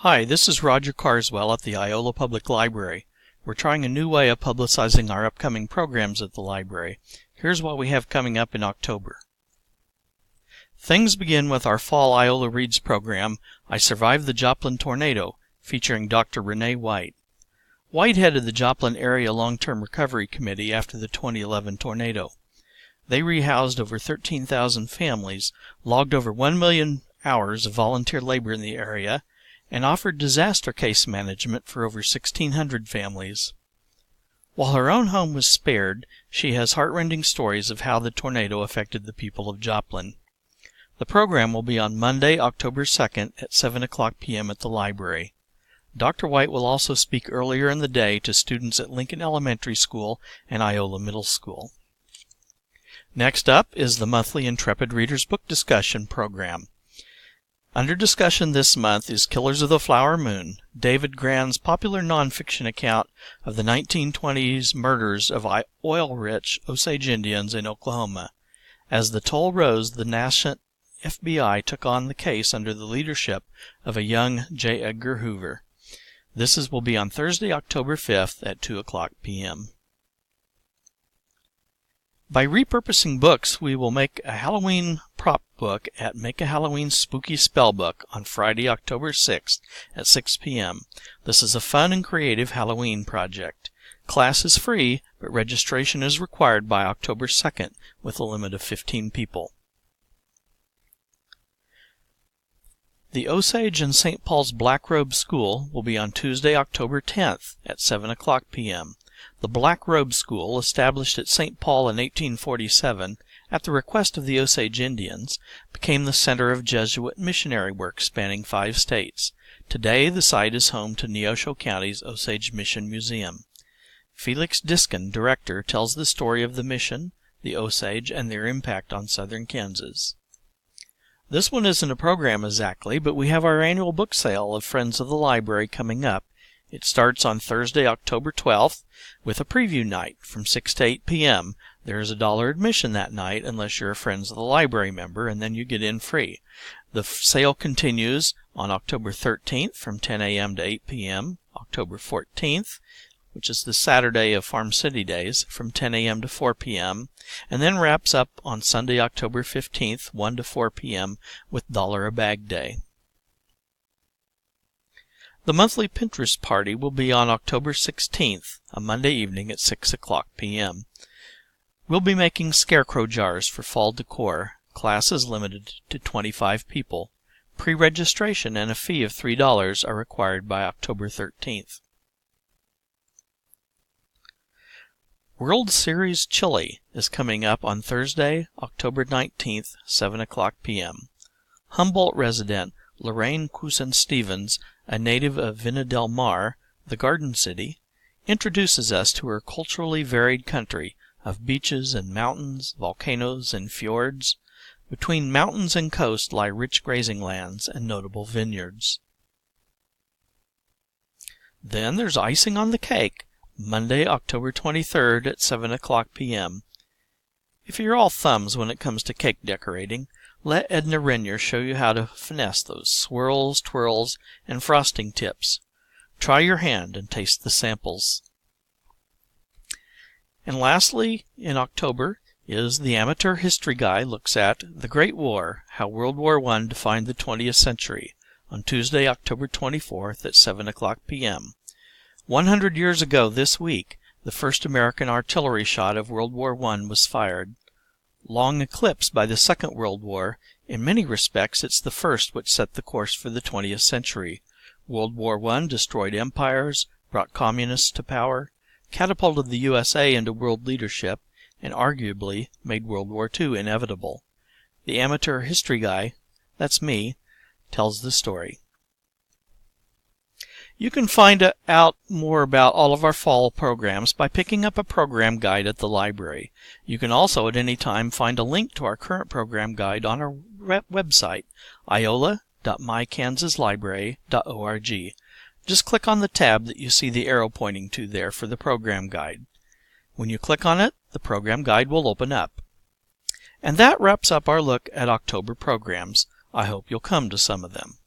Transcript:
Hi, this is Roger Carswell at the Iola Public Library. We're trying a new way of publicizing our upcoming programs at the library. Here's what we have coming up in October. Things begin with our fall Iola Reads program, I Survived the Joplin Tornado, featuring Dr. Renee White. White headed the Joplin Area Long-Term Recovery Committee after the 2011 tornado. They rehoused over 13,000 families, logged over 1 million hours of volunteer labor in the area, and offered disaster case management for over 1,600 families. While her own home was spared, she has heartrending stories of how the tornado affected the people of Joplin. The program will be on Monday, October 2nd at 7 o'clock p.m. at the library. Dr. White will also speak earlier in the day to students at Lincoln Elementary School and Iola Middle School. Next up is the monthly Intrepid Readers Book Discussion program. Under discussion this month is Killers of the Flower Moon, David Grann's popular nonfiction account of the 1920s murders of oil-rich Osage Indians in Oklahoma. As the toll rose, the nascent FBI took on the case under the leadership of a young J. Edgar Hoover. This will be on Thursday, October 5th at 2 o'clock p.m. By repurposing books, we will make a Halloween prop book at Make a Halloween Spooky Spellbook on Friday, October 6th at 6 p.m. This is a fun and creative Halloween project. Class is free, but registration is required by October 2nd with a limit of 15 people. The Osage and St. Paul's Black Robe School will be on Tuesday, October 10th at 7 o'clock p.m. The Black Robe School, established at St. Paul in 1847 at the request of the Osage Indians, became the center of Jesuit missionary work spanning 5 states. Today, the site is home to Neosho County's Osage Mission Museum. Felix Diskin, director, tells the story of the mission, the Osage, and their impact on southern Kansas. This one isn't a program exactly, but we have our annual book sale of Friends of the Library coming up. It starts on Thursday, October 12th, with a preview night from 6 to 8 p.m. There is $1 admission that night unless you're a Friends of the Library member, and then you get in free. The sale continues on October 13th from 10 a.m. to 8 p.m., October 14th, which is the Saturday of Farm City Days, from 10 a.m. to 4 p.m., and then wraps up on Sunday, October 15th, 1 to 4 p.m. with $1 a Bag Day. The monthly Pinterest party will be on October 16th, a Monday evening at 6 o'clock p.m. We'll be making scarecrow jars for fall decor. Class is limited to 25 people. Pre-registration and a fee of $3 are required by October 13th. World Series Chili is coming up on Thursday, October 19th, 7 o'clock p.m. Humboldt resident Lorraine Cousin-Stevens, a native of Vina del Mar, the Garden City, introduces us to her culturally varied country of beaches and mountains, volcanoes and fjords. Between mountains and coast lie rich grazing lands and notable vineyards. Then there's icing on the cake, Monday, October 23rd at 7 o'clock p.m. If you're all thumbs when it comes to cake decorating, let Edna Renier show you how to finesse those swirls, twirls, and frosting tips. Try your hand and taste the samples. And lastly, in October, is the Amateur History Guy looks at The Great War, How World War I Defined the 20th Century, on Tuesday, October 24th at 7 o'clock p.m. 100 years ago this week, the first American artillery shot of World War I was fired. Long eclipsed by the Second World War, in many respects it's the first which set the course for the 20th century. World War I destroyed empires, brought communists to power, catapulted the USA into world leadership, and arguably made World War II inevitable. The Amateur History Guy, that's me, tells the story. You can find out more about all of our fall programs by picking up a program guide at the library. You can also at any time find a link to our current program guide on our website, iola.mykansaslibrary.org. Just click on the tab that you see the arrow pointing to there for the program guide. When you click on it, the program guide will open up. And that wraps up our look at October programs. I hope you'll come to some of them.